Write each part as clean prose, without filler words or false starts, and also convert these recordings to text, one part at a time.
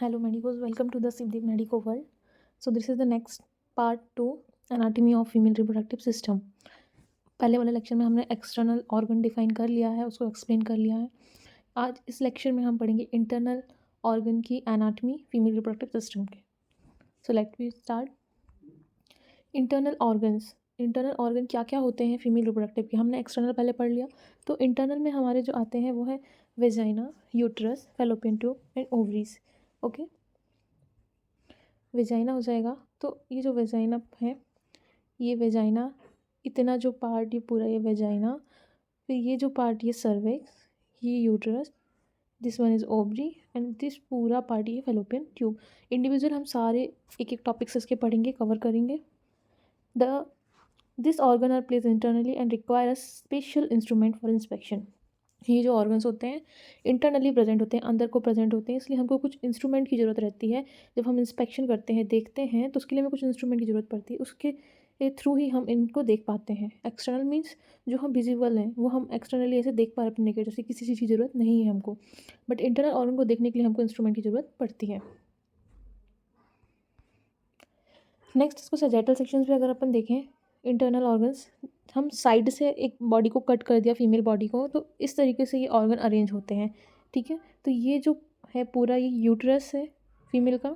Hello medicos, welcome to the Siddhi Medico world. So this is the next part to anatomy of female reproductive system. पहले वाले lecture में हमने external organ define कर लिया है, उसको एक्सप्लेन कर लिया है. आज इस लेक्चर में हम पढ़ेंगे इंटरनल ऑर्गन की एनाटमी फीमेल रिप्रोडक्टिव सिस्टम के. So let we start. Internal organs. Internal organ क्या क्या होते हैं फीमेल रिप्रोडक्टिव के. हमने एक्सटर्नल पहले पढ़ लिया. तो इंटरनल में हमारे जो आते हैं वो है vagina, uterus, fallopian tube and ovaries. Okay, vagina हो जाएगा. तो ये जो वेजाइना है, ये वेजाइना, इतना जो पार्ट ये पूरा ये वेजाइना, फिर ये जो पार्ट ये सर्विक्स, ये uterus, this one is ovary and this पूरा पार्ट ये फेलोपियन ट्यूब. इंडिविजुअल हम सारे एक एक टॉपिक्स इसके पढ़ेंगे, कवर करेंगे. The this organ are place internally and require a special instrument for inspection. ये जो ऑर्गन्स होते हैं इंटरनली प्रेजेंट होते हैं, अंदर को प्रेजेंट होते हैं, इसलिए हमको कुछ इंस्ट्रूमेंट की ज़रूरत रहती है. जब हम इंस्पेक्शन करते हैं, देखते हैं, तो उसके लिए हमें कुछ इंस्ट्रूमेंट की ज़रूरत पड़ती है. उसके थ्रू ही हम इनको देख पाते हैं. एक्सटर्नल मीन्स जो हम विजिबल हैं वो हम एक्सटर्नली ऐसे देख पा रहे अपने नेकेड से, किसी चीज़ की ज़रूरत नहीं है हमको. बट इंटरनल ऑर्गन को देखने के लिए हमको इंस्ट्रूमेंट की ज़रूरत पड़ती है. नेक्स्ट इसको सैजिटल सेक्शन पे अगर अपन देखें, इंटरनल ऑर्गन्स, हम साइड से एक बॉडी को कट कर दिया, फीमेल बॉडी को, तो इस तरीके से ये ऑर्गन अरेंज होते हैं. ठीक है, तो ये जो है पूरा ये यूट्रस है फीमेल का,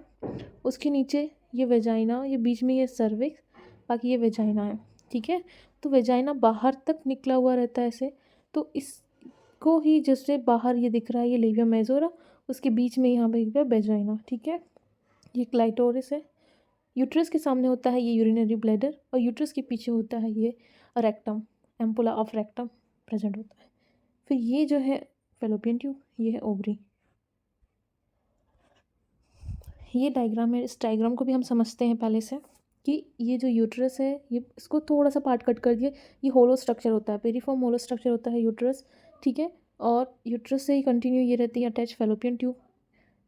उसके नीचे ये वेजाइना, ये बीच में ये सर्विक्स, बाकी ये वेजाइना है. ठीक है, तो वेजाइना बाहर तक निकला हुआ रहता है ऐसे. तो इसको ही जिससे बाहर ये दिख रहा है ये लेविया मेजोरा, उसके बीच में यहाँ पे वेजाइना. ठीक है, ये क्लाइटोरिस है. यूट्रस के सामने होता है ये यूरिनरी ब्लैडर, और यूट्रस के पीछे होता है ये rectum, ampulla of rectum present होता है. फिर ये जो है फेलोपियन ट्यूब, ये है ओवरी. ये डायग्राम है. इस डायग्राम को भी हम समझते हैं पहले से कि ये जो यूट्रस है, ये इसको थोड़ा सा पार्ट कट कर दिए, ये होलो स्ट्रक्चर होता है, पेरीफॉर्म होलो स्ट्रक्चर होता है यूट्रस. ठीक है, और यूट्रस से ही कंटिन्यू ये रहती है अटैच फेलोपियन ट्यूब.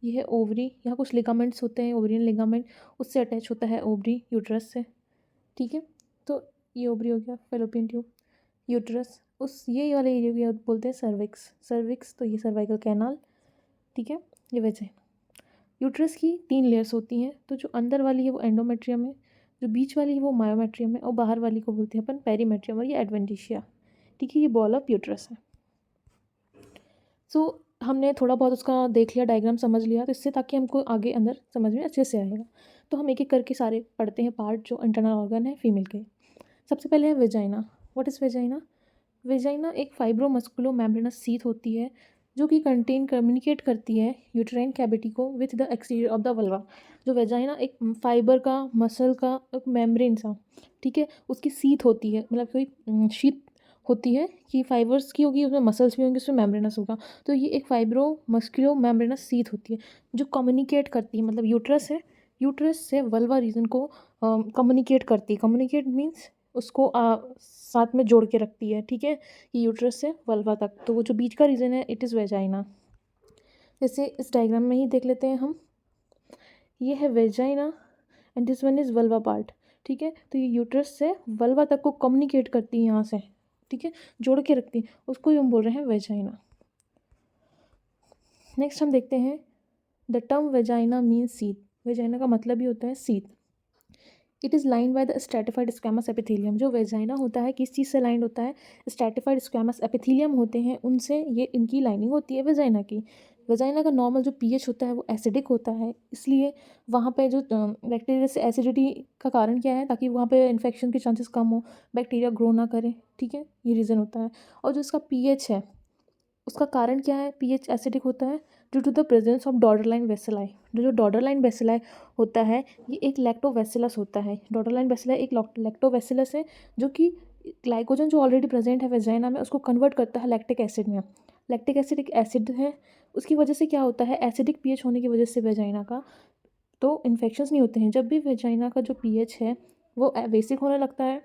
ये है ओवरी, यहाँ कुछ लिगामेंट्स होते हैं, ओवरियन लिगामेंट, उससे अटैच होता है ओवरी यूट्रस से. ठीक है, तो ये ओवरी हो गया, फेलोपियन ट्यूब, यूट्रस, उस ये वाले एरिया को बोलते हैं सर्विक्स. सर्विक्स तो ये सर्वाइकल कैनाल. ठीक है, ये वेजाइना. यूट्रस की 3 लेयर्स होती हैं. तो जो अंदर वाली है वो एंडोमेट्रियम है, जो बीच वाली है वो मायोमेट्रियम है, और बाहर वाली को बोलते हैं अपन पेरीमेट्रियम, और ये एडवेंटिशिया. ठीक है, ये बॉल ऑफ यूट्रस है. सो हमने थोड़ा बहुत उसका देख लिया, डायग्राम समझ लिया, तो इससे ताकि हमको आगे अंदर समझ में अच्छे से आएगा. तो हम एक एक करके सारे पढ़ते हैं पार्ट जो इंटरनल ऑर्गन है फीमेल के. सबसे पहले है vagina. What is vagina? Vagina एक फाइब्रोमस्कुलो मेम्ब्रेनस सीथ होती है जो कि कम्युनिकेट करती है यूट्राइन कैविटी को with the exterior of the vulva. जो वेजाइना एक फाइबर का, मसल का एक मेम्ब्रेन सा, ठीक है, उसकी सीथ होती है, मतलब कोई शीत होती है कि फाइबर्स की होगी, उसमें मसल्स भी होंगे, उसमें मेम्ब्रेनस होगा. तो ये एक फाइब्रो मस्कुलो मेम्ब्रेनस सीथ होती है जो कम्युनिकेट करती है, मतलब यूट्रस है, यूट्रस से वल्वा रीजन को कम्युनिकेट करती है. कम्युनिकेट मीन्स उसको साथ में जोड़ के रखती है. ठीक है, ये यूट्रस से वल्वा तक. तो वो जो बीच का रीजन है इट इज़ वेजाइना. जैसे इस डायग्राम में ही देख लेते हैं हम. ये है vagina and this one is vulva part. ठीक है, तो ये यूट्रस से वल्वा तक को कम्युनिकेट करती है यहाँ से. ठीक है, जोड़ के रखती है, उसको ही हम बोल रहे हैं वेजाइना. नेक्स्ट हम देखते हैं the term vagina means sheath. Vagina का मतलब ही होता है sheath. It is lined by the stratified squamous epithelium. जो वेजाइना होता है किस चीज़ से लाइंड होता है? स्ट्रेटिफाइड स्क्वैमस एपिथेलियम होते हैं, उनसे ये इनकी लाइनिंग होती है वेजाइना की. वेजाइना का नॉर्मल जो पीएच होता है वो एसिडिक होता है, इसलिए वहाँ पे जो बैक्टीरिया से एसिडिटी का कारण क्या है? ताकि वहाँ पे इन्फेक्शन के चांसेस कम हो, बैक्टीरिया ग्रो ना करे. ठीक है, ये रीज़न होता है. और जो इसका पीएच है उसका कारण क्या है? पीएच एसिडिक होता है due to the presence of Doderlein bacilli. जो डॉर्डरलाइन वेसिलाई होता है ये एक लैक्टोवेसिलस होता है. डॉर्डरलाइन वेसिलाई एक लैक्टोवेसिलस है जो कि ग्लाइकोजन जो ऑलरेडी प्रेजेंट है वेजाइना में उसको कन्वर्ट करता है लैक्टिक एसिड में. लैक्टिक एसिड एक एसिड है, उसकी वजह से क्या होता है? एसिडिक पीएच होने की वजह से वेजाइना का तो इन्फेक्शंस नहीं होते हैं. जब भी वेजाइना का जो पीएच है वो बेसिक होने लगता है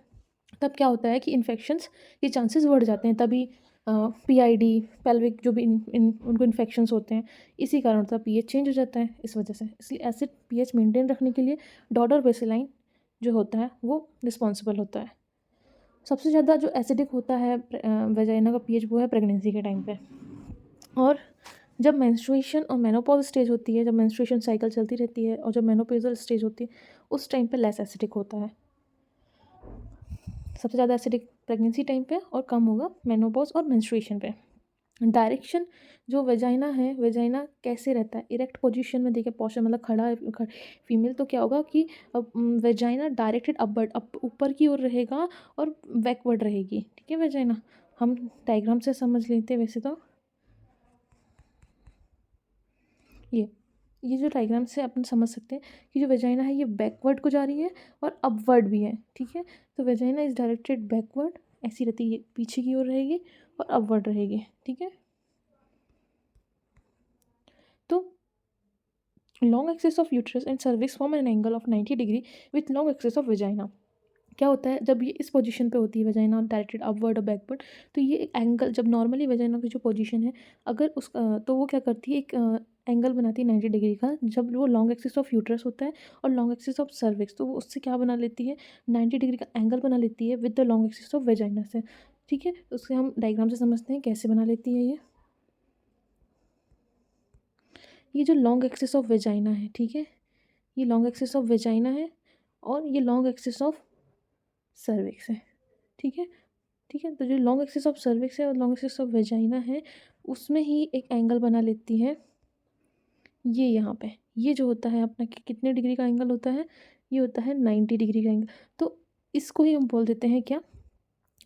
तब क्या होता है कि इन्फेक्शंस के चांसेस बढ़ जाते हैं. तभी पीआईडी, पेल्विक जो भी उनको इन्फेक्शंस होते हैं, इसी कारण होता है, पीएच चेंज हो जाता है इस वजह से. इसलिए एसिड पीएच मेंटेन रखने के लिए डॉटर वेसिलाइन जो होता है वो रिस्पॉन्सिबल होता है. सबसे ज़्यादा जो एसिडिक होता है वेजाइना का पीएच वो है प्रेगनेंसी के टाइम पे. और जब मेंस्ट्रुएशन और मेनोपॉज स्टेज होती है, जब मेंस्ट्रुएशन साइकिल चलती रहती है और जब मेनोपॉजल स्टेज होती है, उस टाइम पे लेस एसिडिक होता है। सबसे ज़्यादा एसिडिक प्रेगनेंसी टाइम पे और कम होगा मेनोपॉज और मेंस्ट्रुएशन पे। डायरेक्शन जो वेजाइना है, वेजाइना कैसे रहता है, इरेक्ट पोजीशन में देखिए, पोस्चर मतलब खड़ा है फीमेल, तो क्या होगा कि वेजाइना डायरेक्टेड अपवर्ड, अप ऊपर की ओर रहेगा और बैकवर्ड रहेगी। ठीक है, वेजाइना हम डायग्राम से समझ लेते हैं। वैसे तो ये जो डायग्राम से अपन समझ सकते हैं कि जो वेजाइना है ये बैकवर्ड को जा रही है और अपवर्ड भी है। ठीक है, तो वेजाइना इज डायरेक्टेड बैकवर्ड, ऐसी रहती है, पीछे की ओर रहेगी और अपवर्ड रहेगी। ठीक है, तो long axis of uterus and cervix form an angle of 90 degree with long axis of vagina. क्या होता है जब ये इस पोजीशन पे होती है वेजाइना डायरेक्टेड अपवर्ड और बैकवर्ड, तो ये एक एंगल, जब नॉर्मली वेजाइना की जो पोजीशन है अगर उस तो वो क्या करती है, एक एंगल बनाती है 90 डिग्री का, जब वो लॉन्ग एक्सिस ऑफ यूट्रस होता है और लॉन्ग एक्सिस ऑफ सर्विक्स, तो वो उससे क्या बना लेती है, 90 डिग्री का एंगल बना लेती है with the long axis of vagina से। ठीक है, उससे हम डायग्राम से समझते हैं कैसे बना लेती है ये जो लॉन्ग एक्सिस ऑफ वेजाइना है। ठीक है, ये लॉन्ग एक्सिस ऑफ वेजाइना है और ये लॉन्ग एक्सिस ऑफ सर्विक्स है। ठीक है, ठीक है, तो जो लॉन्ग एक्सिस ऑफ सर्विक्स है और लॉन्ग एक्सिस ऑफ वेजाइना है, उसमें ही एक एंगल बना लेती है ये यहाँ पे। ये जो होता है अपना कितने डिग्री का एंगल होता है, ये होता है 90 डिग्री का एंगल। तो इसको ही हम बोल देते हैं क्या,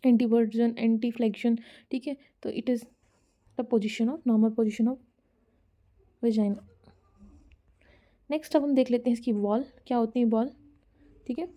एंटीवर्जन, एंटी फ्लेक्शन। ठीक है, तो it is the position of, normal position of vagina. Next अब हम देख लेते हैं इसकी वॉल क्या होती है, बॉल। ठीक है,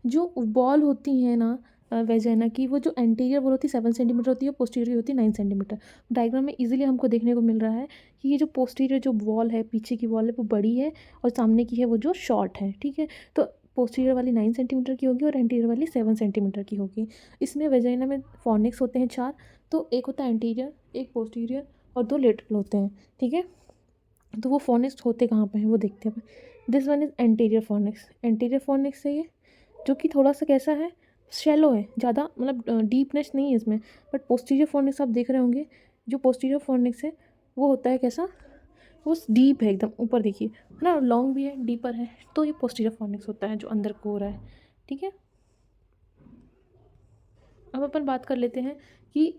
जो बॉल होती है ना वेजाइना की, वो जो एंटीरियर वॉल होती है 7 सेंटीमीटर होती है, पोस्टीरियर होती है 9 सेंटीमीटर। डायग्राम में इजीली हमको देखने को मिल रहा है कि ये जो पोस्टीरियर जो वॉल है, पीछे की वॉल है, वो बड़ी है और सामने की है वो जो शॉर्ट है। ठीक है, तो पोस्टीरियर वाली 9 सेंटीमीटर की होगी और एंटीरियर वाली 7 सेंटीमीटर की होगी। इसमें वेजाइना में फॉर्निक्स होते हैं 4, तो एक होता है एंटीरियर, एक पोस्टीरियर और 2 लेटरल होते हैं। ठीक है, तो वो फॉर्निक्स होते कहाँ पे हैं वो देखते हैं। This one is anterior fornix. Anterior fornix है ये, जो कि थोड़ा सा कैसा है, शैलो है, ज़्यादा मतलब डीपनेस नहीं है इसमें। बट पोस्टीरियर फॉर्निक्स आप देख रहे होंगे, जो पोस्टीरियर फॉर्निक्स है वो होता है कैसा, वो डीप है एकदम, ऊपर देखिए है ना, लॉन्ग भी है, डीपर है, तो ये पोस्टीरियर फॉर्निक्स होता है जो अंदर को हो रहा है। ठीक है, अब अपन बात कर लेते हैं कि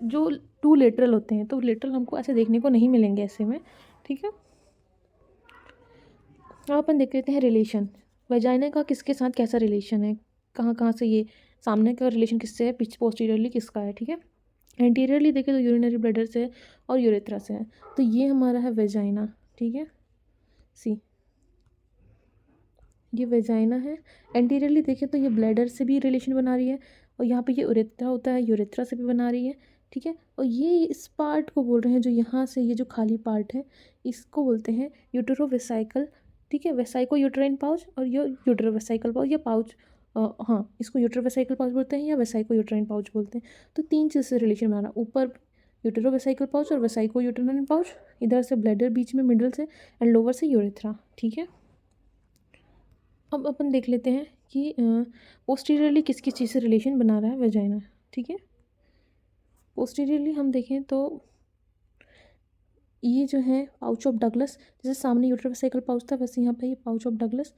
जो 2 लेटरल होते हैं, तो लेटरल हमको ऐसे देखने को नहीं मिलेंगे ऐसे में। ठीक है, अब अपन देख लेते हैं रिलेशन, वेजाइना का किसके साथ कैसा रिलेशन है, कहाँ कहाँ से ये सामने का रिलेशन किससे है, पीछे पोस्टीरियरली किसका है। ठीक है, एंटीरियरली देखें तो यूरिनरी ब्लैडर से है और यूरेथ्रा से है, तो ये हमारा है वेजाइना। ठीक है, सी ये वेजाइना है। एंटीरियरली देखें तो ये ब्लैडर से भी रिलेशन बना रही है और यहाँ पे ये यूरेथ्रा होता है, यूरेथ्रा से भी बना रही है। ठीक है, और ये इस पार्ट को बोल रहे हैं जो यहाँ से ये जो खाली पार्ट है, इसको बोलते हैं यूटेरोवेसाइकल। ठीक है, वेसाइको यूट्राइन पाउच और ये यूटेरोवेसाइकल पाउच या पाउच, हाँ, इसको यूटेरोवेसाइकल पाउच बोलते हैं या वेसाइको यूट्राइन पाउच बोलते हैं। तो 3 चीज़ से रिलेशन बना रहा, ऊपर यूटेरोवेसाइकल पाउच और वेसाइको यूट्राइन पाउच, इधर से ब्लैडर बीच में मिडल से, एंड लोअर से यूरेथ्रा। ठीक है, अब अपन देख लेते हैं कि पोस्टीरियरली किस किस चीज़ से रिलेशन बना रहा है वेजाइना। ठीक है, पोस्टीरियरली हम देखें तो ये जो है पाउच ऑफ डगलस, जैसे सामने यूट्रोवेसाइकल पाउच था वैसे यहाँ पे ये पाउच ऑफ डगलस,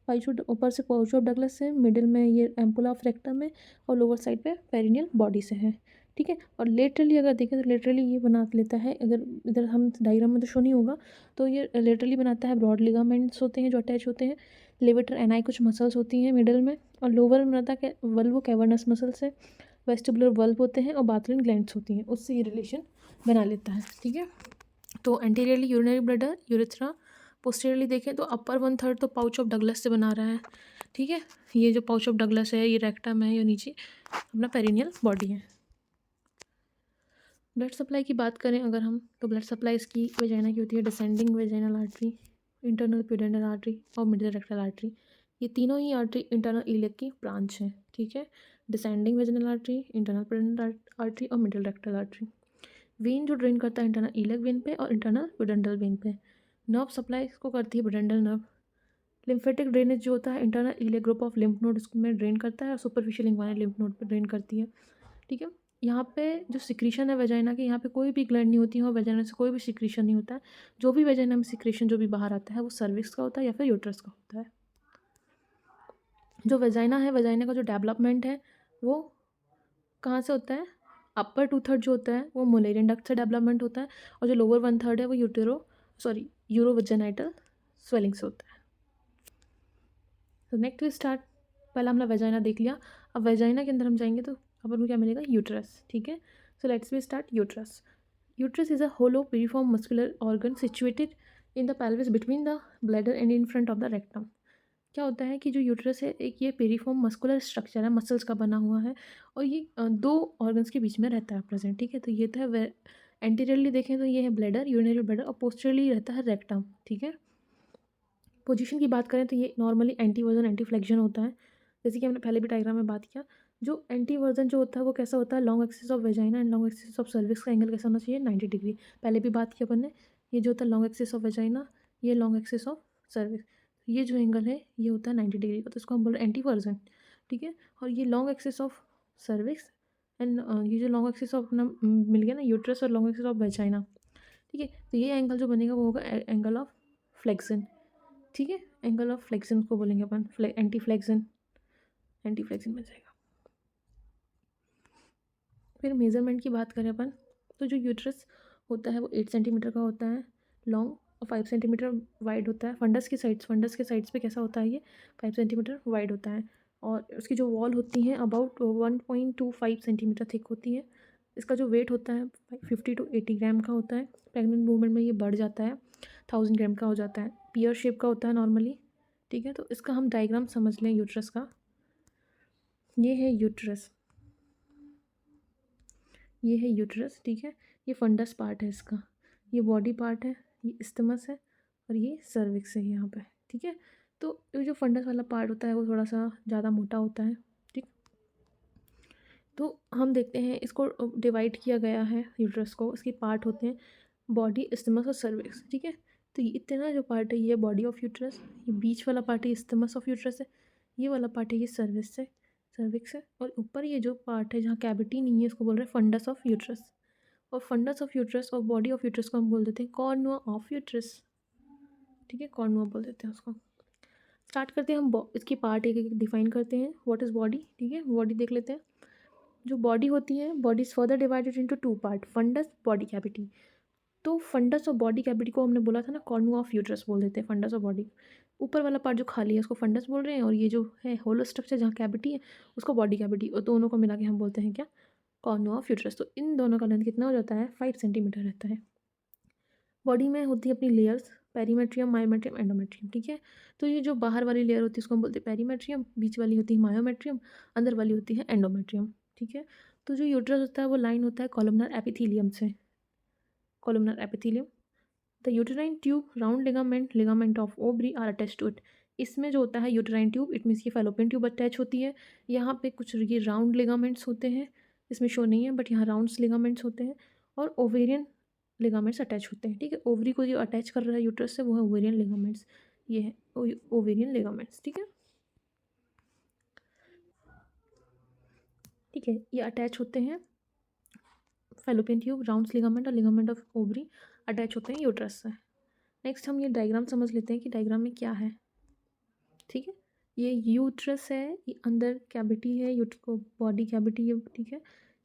पाउच ऊपर से पाउच ऑफ डगलस है, मिडिल में ये एम्पुला ऑफ रेक्टम है और लोअर साइड पे पेरिनियल बॉडी से है। ठीक है, और लेटरली अगर देखें तो लेटरली ये बना लेता है, अगर इधर हम डायग्राम में तो शो नहीं होगा, तो ये लेटरली बनाता है, ब्रॉड लिगामेंट्स होते हैं जो अटैच होते हैं, लेवेटर एनाई कुछ मसल्स होती हैं मिडल में, और लोअर में बनाता है वल्वो कैवर्नस मसल्स है, वेस्टिबुलर वल्व होते हैं और बाथरूम ग्लैंड्स होती हैं, उससे ये रिलेशन बना लेता है। ठीक है, तो anteriorly urinary bladder, urethra, posteriorly देखें तो अपर 1/3 तो पाउच ऑफ डगलस से बना रहा है। ठीक है, ये जो पाउच ऑफ डगलस है, ये रेक्टम है, ये नीचे अपना पेरिनियल बॉडी है। ब्लड सप्लाई की बात करें अगर हम, तो ब्लड सप्लाई इसकी वेजाइना की होती है descending vaginal artery, internal प्यूडेंटल artery और मिडिल रेक्टल आर्टरी। ये तीनों ही आर्टरी इंटरनल इलियक की ब्रांच है। ठीक है, descending vaginal artery, internal प्यूडेंटल artery और मिडिल रेक्टल आर्टरी। वेन जो ड्रेन करता है इंटरनल इलियक वेन पे और इंटरनल प्यूडेंटल वेन पे। नर्व सप्लाई इसको करती है प्यूडेंटल नर्व। लिम्फेटिक ड्रेनेज जो होता है internal iliac group of lymph node में ड्रेन करता है और सुपरफिशियल लिंग्वानल लिम्फ नोड पर ड्रेन करती है। ठीक है, यहाँ पे जो सिक्रीशन है वेजाइना की, यहाँ पे कोई भी ग्लैंड नहीं होती है और वेजाइना से कोई भी सिक्रीशन नहीं होता है। जो भी वेजाइना में सिक्रीशन जो भी बाहर आता है वो सर्विक्स का होता है या फिर यूट्रस का होता है। जो वेजाइना है, वेजाइना का जो डेवलपमेंट है वो कहाँ से होता है? अपर 2/3 जो होता है वो मुलेरियन डक्ट से डेवलपमेंट होता है और जो लोअर 1/3 है वो यूरोवेजाइनाइटल स्वेलिंग से होता है। तो नेक्स्ट वी स्टार्ट। पहला हमने वेजाइना देख लिया, अब वेजाइना के अंदर हम जाएंगे तो अपन को क्या मिलेगा? यूट्रस। ठीक है, so let's we start. Uterus, uterus is a hollow piriform muscular organ situated in the pelvis between the bladder and in front of the rectum. क्या होता है कि जो यूट्रस है एक ये पेरिफॉर्म मस्कुलर स्ट्रक्चर है, मसल्स का बना हुआ है और ये दो ऑर्गन्स के बीच में रहता है प्रेजेंट। ठीक है, तो ये तो है एंटीरियरली देखें तो ये है ब्लैडर, यूरिनरी ब्लैडर, और पोस्टरली रहता है रेक्टम। ठीक है, पोजीशन की बात करें तो ये normally anti version anti flexion होता है, जैसे कि हमने पहले भी डायग्राम में बात किया। जो एंटी वर्जन जो होता है वो कैसा होता है? Long axis of vagina and long axis of cervix का एंगल कैसा होना चाहिए? 90 डिग्री। पहले भी बात की अपन ने, ये जो होता है लॉन्ग एक्सिस ऑफ वेजाइना, ये लॉन्ग एक्सिस ऑफ सर्विक्स, ये जो एंगल है ये होता है 90 डिग्री का, तो इसको हम बोल रहे हैं एंटी वर्जन। ठीक है, और ये long axis of cervix and ये जो लॉन्ग एक्सिस ऑफ अपना मिल गया ना यूट्रस और लॉन्ग एक्सिस ऑफ वेजाइना। ठीक है, तो ये एंगल जो बनेगा वो होगा एंगल ऑफ फ्लेक्शन। ठीक है, एंगल ऑफ फ्लेक्शन को बोलेंगे अपन एंटी फ्लेक्शन, एंटी फ्लेक्शन बन जाएगा। फिर मेज़रमेंट की बात करें अपन तो जो यूट्रस होता है वो 8 सेंटीमीटर का होता है लॉन्ग और 5 सेंटीमीटर वाइड होता है। फंडस के साइड्स पे कैसा होता है? ये 5 सेंटीमीटर वाइड होता है और उसकी जो वॉल होती हैं अबाउट 1.25 सेंटीमीटर थिक होती है। इसका जो वेट होता है 50 to 80 ग्राम का होता है। प्रेग्नेंट वूमेन में ये बढ़ जाता है, 1000 ग्राम का हो जाता है। पियर शेप का होता है नॉर्मली। ठीक है, तो इसका हम डायग्राम समझ लें यूट्रस का। ये है यूट्रस, ये है यूट्रस। ठीक है, ये फंडस पार्ट है इसका, ये बॉडी पार्ट है, ये इस्टमस है और ये सर्विक्स है यहाँ पे। ठीक है, तो ये जो फंडस वाला पार्ट होता है वो थोड़ा सा ज़्यादा मोटा होता है। ठीक, तो हम देखते हैं इसको डिवाइड किया गया है यूट्रस को, इसके पार्ट होते हैं बॉडी, इस्टमस और सर्विक्स। ठीक है, तो ये इतना जो पार्ट है ये बॉडी ऑफ यूट्रस, ये बीच वाला पार्ट है इस्टमस ऑफ यूट्रस है, ये वाला पार्ट है ये सर्विक्स है और ऊपर ये जो पार्ट है जहाँ कैविटी नहीं है इसको बोल रहे हैं फंडस ऑफ यूट्रस। और फंडस ऑफ यूट्रस और बॉडी ऑफ यूट्रस को हम बोल देते हैं कॉर्नुआ ऑफ यूट्रस। ठीक है, कॉर्नुआ बोल देते हैं उसको। स्टार्ट करते हैं हम इसकी पार्ट एक एक डिफाइन करते हैं। What is body? ठीक है, बॉडी देख लेते हैं। जो बॉडी होती है, body is further divided into 2 part, fundus, body cavity. तो फंडस और बॉडी कैविटी को हमने बोला था ना कॉर्नुआ ऑफ यूट्रस बोल देते हैं फंडस और बॉडी। ऊपर वाला पार्ट जो खाली है उसको फंडस बोल रहे हैं और ये जो है होलो स्ट्रक्चर जहाँ कैविटी है उसको बॉडी कैविटी, और दोनों को मिला के हम बोलते हैं क्या? कॉर्नुआ ऑफ यूट्रस। तो इन दोनों का लेंथ कितना हो जाता है? 5 सेंटीमीटर रहता है। बॉडी में होती है अपनी लेयर्स, पेरीमेट्रियम, मायोमेट्रियम, एंडोमेट्रियम। ठीक है, तो ये जो बाहर वाली लेयर होती है उसको हम बोलते हैं पेरीमेट्रियम, बीच वाली होती है मायोमेट्रियम, अंदर वाली होती है एंडोमेट्रियम। ठीक है, तो जो यूट्रस होता है वो लाइन होता है कॉलमनर एपिथीलियम से, columnar epithelium. The uterine tube, round ligament, ligament of ovary are attach to it. इसमें जो होता है यूटेराइन ट्यूब, इट मीन्स की फेलोपियन ट्यूब अटैच होती है। यहाँ पे कुछ ये राउंड लिगामेंट्स होते हैं, इसमें शो नहीं है बट यहाँ राउंड्स लिगामेंट्स होते हैं और ओवेरियन लिगामेंट्स अटैच होते हैं। ठीक है, ओवरी को जो अटैच कर रहा है यूट्रस से वो है ओवेरियन लिगामेंट्स, ये है ओवेरियन लिगामेंट्स। ठीक है, ठीक है, ये अटैच होते हैं फेलोपियन ट्यूब, राउंड्स लिगामेंट और लिगामेंट ऑफ ओवरी अटैच होते हैं यूट्रस से। नेक्स्ट हम ये डायग्राम समझ लेते हैं कि डायग्राम में क्या है। ठीक है, ये यूट्रस है, ये अंदर कैविटी है, को बॉडी कैविटी है। ठीक है,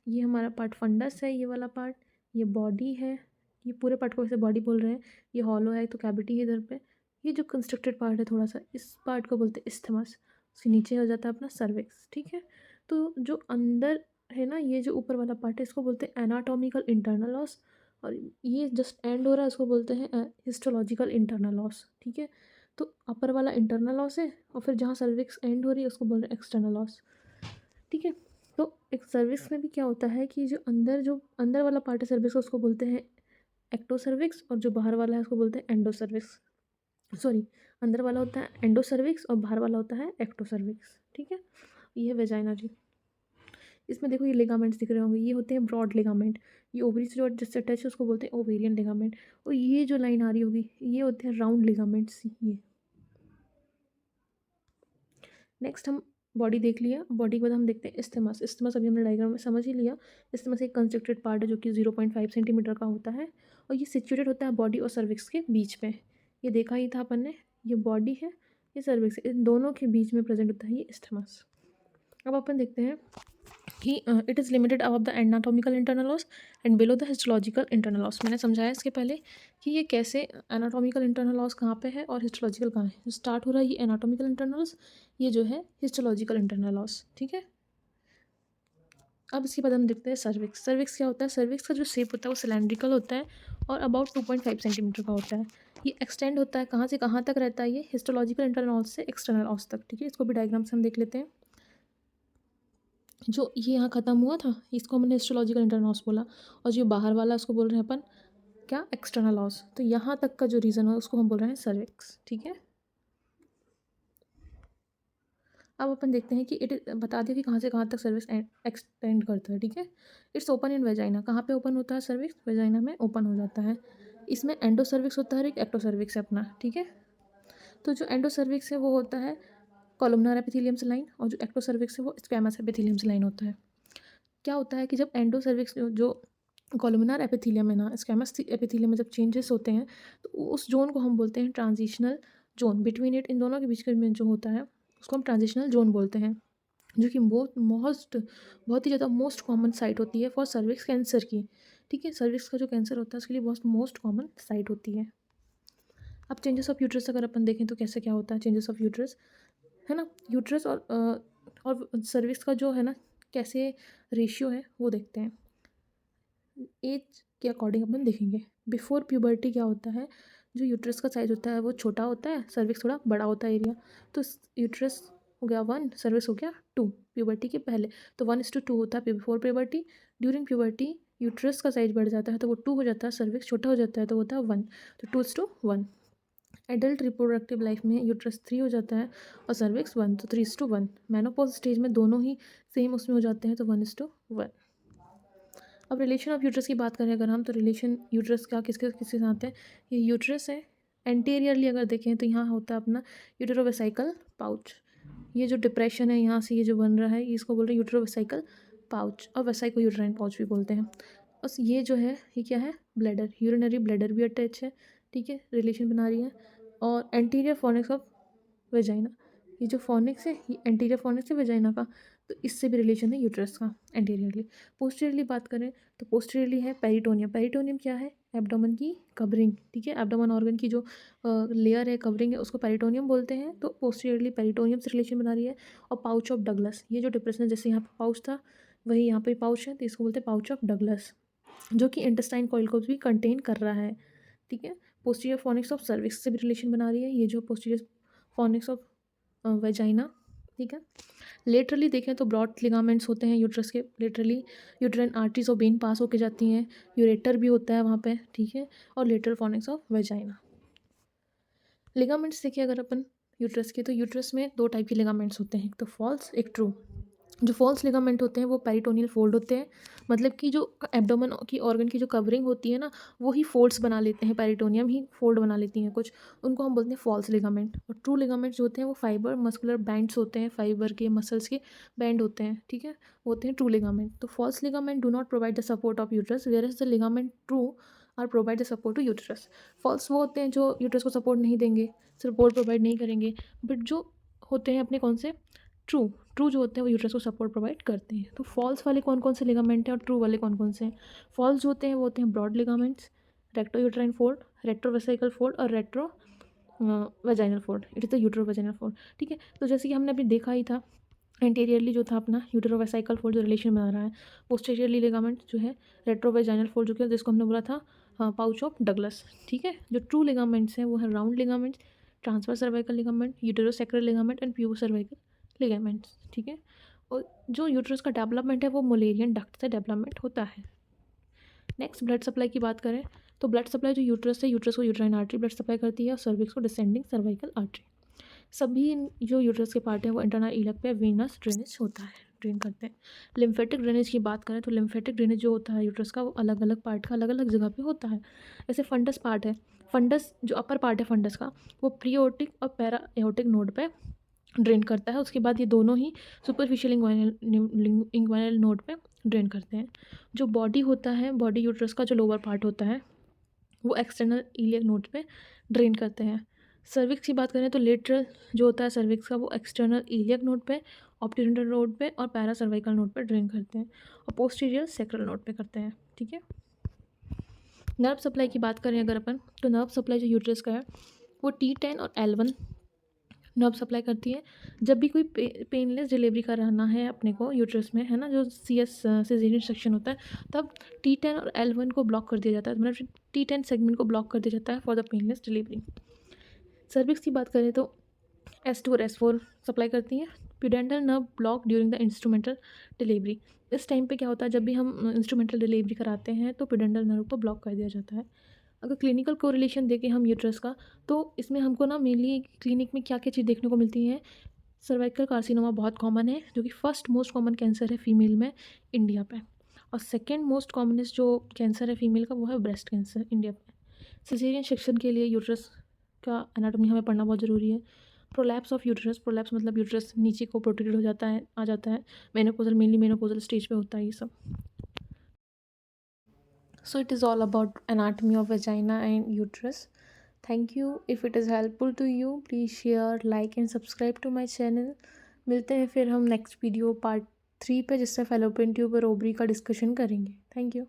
ये हमारा पार्ट फंडस है, ये वाला पार्ट, ये बॉडी है, ये पूरे पार्ट को वैसे बॉडी बोल रहे हैं, ये हॉलो है तो कैविटी है इधर पे। ये जो कंस्ट्रक्टेड पार्ट है थोड़ा सा, इस पार्ट को बोलते हैं इस्थमस, उसके नीचे हो जाता है अपना सर्विक्स। ठीक है, तो जो अंदर है ना, ये जो ऊपर वाला पार्ट है इसको बोलते हैं एनाटॉमिकल इंटरनल लॉस, और ये जस्ट एंड हो रहा है इसको बोलते हैं हिस्टोलॉजिकल इंटरनल लॉस। ठीक है, तो अपर वाला इंटरनल लॉस है और फिर जहाँ सर्विक्स एंड हो रही है उसको बोल रहे हैं एक्सटर्नल लॉस। ठीक है, तो एक सर्विक्स में भी क्या होता है कि जो अंदर वाला पार्ट है सर्विक्स उसको बोलते हैं एक्टो सर्विक्स और जो बाहर वाला है उसको बोलते हैं एंडो सर्विक्स। सॉरी, अंदर वाला होता है एंडो सर्विक्स और बाहर वाला होता है एक्टो सर्विक्स। ठीक है, ये है वेजाइना जी। इसमें देखो ये लिगामेंट्स दिख रहे होंगे, ये होते हैं ब्रॉड लिगामेंट, ये ओवरी से जो जिससे अटैच है उसको बोलते हैं ओवेरियन लिगामेंट, और ये जो लाइन आ रही होगी ये होते हैं राउंड लिगामेंट्स। ये नेक्स्ट हम बॉडी देख लिया, बॉडी के बाद हम देखते हैं इस्थमस। इस्थमस अभी हमने डायग्राम में समझ ही लिया। इस्थमस एक कंस्ट्रक्टेड पार्ट है जो कि 0.5 सेंटीमीटर का होता है और ये सिचुएटेड होता है बॉडी और सर्विक्स के बीच में। ये देखा ही था अपन ने, ये बॉडी है, ये सर्विक्स है, इन दोनों के बीच में प्रेजेंट होता है ये इस्थमस। अब अपन देखते हैं कि it is limited above the anatomical internal ऑस and below the histological internal ऑस। मैंने समझाया इसके पहले कि ये कैसे एनाटॉमिकल इंटरनल ऑस कहाँ पे है और हिस्टोलॉजिकल कहाँ है। जो स्टार्ट हो रहा है ये एनाटॉमिकल इंटरनल ऑस, ये जो है हिस्टोलॉजिकल इंटरनल ऑस, ठीक है। अब इसके बाद हम देखते हैं सर्विक्स। सर्विक्स क्या होता है? सर्विक्स का जो शेप होता है वो सिलेंड्रिकल होता है और अबाउट 2.5 सेंटीमीटर का होता है। ये एक्सटेंड होता है कहाँ से कहाँ तक रहता है? ये हिस्टोलॉजिकल इंटरनल ऑस से एक्सटर्नल ऑस तक, ठीक है। इसको भी डायग्राम से हम देख लेते हैं। जो ये यहाँ ख़त्म हुआ था इसको हमने हिस्टोलॉजिकल इंटरनल ऑस बोला और जो बाहर वाला उसको बोल रहे हैं अपन क्या? एक्सटर्नल ऑस। तो यहाँ तक का जो रीज़न है उसको हम बोल रहे हैं सर्विक्स, ठीक है। अब अपन देखते हैं कि बता दिया कि कहाँ से कहाँ तक सर्विक्स एक्सटेंड करता है, ठीक है। It's open in vagina. कहाँ पे ओपन होता है सर्विक्स? वेजाइना में ओपन हो जाता है। इसमें एंडो सर्विक्स होता है और एक एक्टो सर्विक्स है अपना, ठीक है। तो जो एंडो सर्विक्स है वो होता है कॉलमनार एपिथेलियम से लाइन और जो एक्टो सर्विक्स है वो स्क्वैमस एपिथेलियम से लाइन होता है। क्या होता है कि जब एंडो सर्विक्स जो कॉलमनार एपिथेलियम है ना, स्क्वैमस एपिथेलियम में जब चेंजेस होते हैं तो उस जोन को हम बोलते हैं ट्रांजिशनल जोन। बिटवीन इट, इन दोनों के बीच में जो होता है उसको हम ट्रांजिशनल जोन बोलते हैं, जो कि बहुत ही ज़्यादा मोस्ट कॉमन साइट होती है फॉर सर्विक्स कैंसर की, ठीक है। सर्विक्स का जो कैंसर होता है उसके लिए बहुत मोस्ट कॉमन साइट होती है। अब चेंजेस ऑफ यूट्रस अगर अपन देखें तो कैसे क्या होता है चेंजेस ऑफ यूट्रस, है ना। यूट्रस और सर्विक्स का जो है ना कैसे रेशियो है वो देखते हैं। एज के अकॉर्डिंग अपन देखेंगे। बिफोर प्यूबर्टी क्या होता है? जो यूट्रस का साइज होता है वो छोटा होता है, सर्विक्स थोड़ा बड़ा होता है एरिया। तो यूट्रस हो गया 1, सर्विक्स हो गया 2 प्यूबर्टी के पहले। तो 1:2 होता है before puberty. During puberty uterus का साइज बढ़ जाता है तो वो 2 हो जाता है, सर्विक्स छोटा हो जाता है तो होता है 1। तो 2:1। एडल्ट रिप्रोडक्टिव लाइफ में यूट्रस 3 हो जाता है और सर्विक्स 1, तो 3:1। मेनोपॉज स्टेज में दोनों ही सेम उसमें हो जाते हैं तो 1:1। अब रिलेशन ऑफ यूट्रस की बात करें अगर हम, तो रिलेशन यूट्रस का किसके किसके साथ है? ये यूट्रस है। एंटीरियरली अगर देखें तो यहाँ होता है अपना यूटेरोवेसाइकल पाउच। ये जो डिप्रेशन है यहाँ से ये जो बन रहा है इसको बोल रहे हैं यूटेरोवेसाइकल पाउच और वेसाइको यूट्राइन पाउच भी बोलते हैं। बस ये जो है ये क्या है? ब्लैडर, यूरिनरी ब्लैडर भी अटैच है, ठीक है, रिलेशन बना रही है। और एंटीरियर फॉर्निक्स ऑफ वेजाइना, ये जो फॉर्निक्स है ये एंटीरियर फॉर्निक्स है वेजाइना का, तो इससे भी रिलेशन है यूट्रस का एंटीरियरली। पोस्टीरियरली बात करें तो पोस्टीरियरली है पेरिटोनियम। पेरिटोनियम क्या है? एब्डोमेन की कवरिंग, ठीक है। एब्डोमेन ऑर्गन की जो लेयर है, कवरिंग है, उसको पेरिटोनियम बोलते हैं। तो पोस्टीरियरली पेरिटोनियम से रिलेशन बना रही है। और पाउच ऑफ डगलस, ये जो डिप्रेशन जैसे यहाँ पे पाउच था वही यहाँ पे पाउच है तो इसको बोलते हैं पाउच ऑफ डगलस, जो कि इंटेस्टाइन कॉइल को भी कंटेन कर रहा है, ठीक है। पोस्टीरियर फॉर्निक्स ऑफ सर्विक्स से भी रिलेशन बना रही है ये जो पोस्टीरियर फॉर्निक्स ऑफ वेजाइना, ठीक है। लेटरली देखें तो ब्रॉड लिगामेंट्स होते हैं यूट्रस के, लेटरली यूट्राइन आर्टरीज और वेन पास होके जाती हैं। यूरेटर भी होता है वहाँ पे, ठीक है। और lateral fornix of vagina. Ligaments देखिए अगर अपन यूट्रस के, तो यूट्रस में 2 टाइप के लिगामेंट्स होते हैं, एक तो फॉल्स एक ट्रू। जो फॉल्स लिगामेंट होते हैं वो पेरिटोनियल फोल्ड होते हैं, मतलब कि जो एब्डोमेन की ऑर्गन की जो कवरिंग होती है ना वो ही फोल्ड्स बना लेते हैं, पेरिटोनियम ही फोल्ड बना लेती हैं कुछ, उनको हम बोलते हैं फॉल्स लिगामेंट। और ट्रू लिगामेंट्स जो होते हैं वो फाइबर मस्कुलर बैंड्स होते हैं, फाइबर के मसल्स के बैंड होते हैं, ठीक है, वो होते हैं ट्रू लिगामेंट। तो false ligament do not provide the support of uterus where is the ligament true are provide the support to uterus. False वो होते हैं जो यूट्रस को सपोर्ट नहीं देंगे, सपोर्ट प्रोवाइड नहीं करेंगे, बट जो होते हैं अपने कौन से? ट्रू। ट्रू जो होते हैं वो यूट्रस को सपोर्ट प्रोवाइड करते हैं। तो फॉल्स वाले कौन कौन से लिगामेंट हैं और ट्रू वाले कौन कौन से हैं? फॉल्स जो होते हैं वो होते हैं broad ligaments, recto uterine fold, retrovesical fold और retro vaginal fold. It is the utero vaginal fold, ठीक है। तो जैसे कि हमने अभी देखा ही था एंटीरियरली जो था अपना यूटेरोवेसाइकल फोल्ड जो रिलेशन बना रहा है, पोस्टीरियरली लिगामेंट जो है रेट्रोवेजाइनल फोल्ड जो कि जिसको हमने बोला था पाउच ऑफ डगलस, ठीक है। जो ट्रू लिगामेंट्स हैं वो है round ligaments, transverse cervical ligament, uterosacral ligament and pubo cervical ligaments, ठीक है। और जो यूट्रस का डेवलपमेंट है वो मुलेरियन डक्ट से डेवलपमेंट होता है। नेक्स्ट ब्लड सप्लाई की बात करें तो ब्लड सप्लाई जो यूट्रस है, यूट्रस को यूट्राइन आर्टरी ब्लड सप्लाई करती है और सर्विक्स को डिसेंडिंग सर्वाइकल आर्टरी। सभी जो यूट्रस के पार्ट हैं वो इंटरनल इलक पे वेनस ड्रेनेज होता है, ड्रेन करते हैं। लिम्फेटिक ड्रेनेज की बात करें तो लिम्फेटिक ड्रेनेज जो होता है यूट्रस का वो अलग अलग पार्ट का अलग अलग जगह पे होता है। जैसे फंडस पार्ट है, फंडस जो अपर पार्ट है फंडस का वो प्री एओर्टिक और पैरा एओर्टिक नोड पे ड्रेन करता है। उसके बाद ये दोनों ही सुपरफिशियल इंग्वाइनल नोड पे ड्रेन करते हैं। जो बॉडी होता है, बॉडी यूट्रस का जो लोअर पार्ट होता है वो एक्सटर्नल इलियक नोड पे ड्रेन करते हैं। सर्विक्स की बात करें तो लेटरल जो होता है सर्विक्स का वो एक्सटर्नल इलियक नोड पे, ऑप्टिनेंटल नोड पे और पैरा सर्वाइकल नोड पे ड्रेन करते हैं और पोस्टीरियर सैक्रल नोड पे करते हैं। ठीक है। नर्व सप्लाई की बात करें अगर अपन, तो नर्व सप्लाई जो यूट्रस का है वो T10 और L1 नर्व सप्लाई करती है। जब भी कोई पेनलेस डिलीवरी कराना है अपने को यूट्रस में, है ना, जो CS सिजेरियन सेक्शन होता है, तब T10 और L1 को ब्लॉक कर दिया जाता है, मतलब T10 सेगमेंट को ब्लॉक कर दिया जाता है for the painless delivery. Cervix की बात करें तो S2 और S4 सप्लाई करती हैं। प्यूडेंटल nerve block during the instrumental delivery. इस टाइम पे क्या होता है, जब भी हम इंस्ट्रूमेंटल डिलीवरी कराते हैं तो प्यूडेंटल नर्व को ब्लॉक कर दिया जाता है। अगर क्लिनिकल कोरिलेशन देखें हम यूट्रस का, तो इसमें हमको ना मेनली क्लिनिक में क्या क्या चीज़ देखने को मिलती है। सर्वाइकल कार्सिनोमा बहुत कॉमन है, जो कि फर्स्ट मोस्ट कॉमन कैंसर है फीमेल में इंडिया पे, और सेकेंड मोस्ट कॉमनेस्ट जो कैंसर है फीमेल का वो है ब्रेस्ट कैंसर इंडिया पे। सिजेरियन सेक्शन के लिए यूट्रस का एनाटॉमी हमें पढ़ना बहुत ज़रूरी है। प्रोलैप्स ऑफ यूट्रस, प्रोलैप्स मतलब यूट्रस नीचे को प्रोट्रूड हो जाता है, आ जाता है। मेनोपॉजल, मेनली मेनोपॉजल स्टेज पे होता है ये सब। So it is all about anatomy of vagina and uterus. Thank you. If it is helpful to you, please share, like and subscribe to my channel. मिलते हैं फिर हम नेक्स्ट वीडियो पार्ट 3 पे, जिससे फैलोपियन ट्यूब और ovary का discussion करेंगे। Thank you.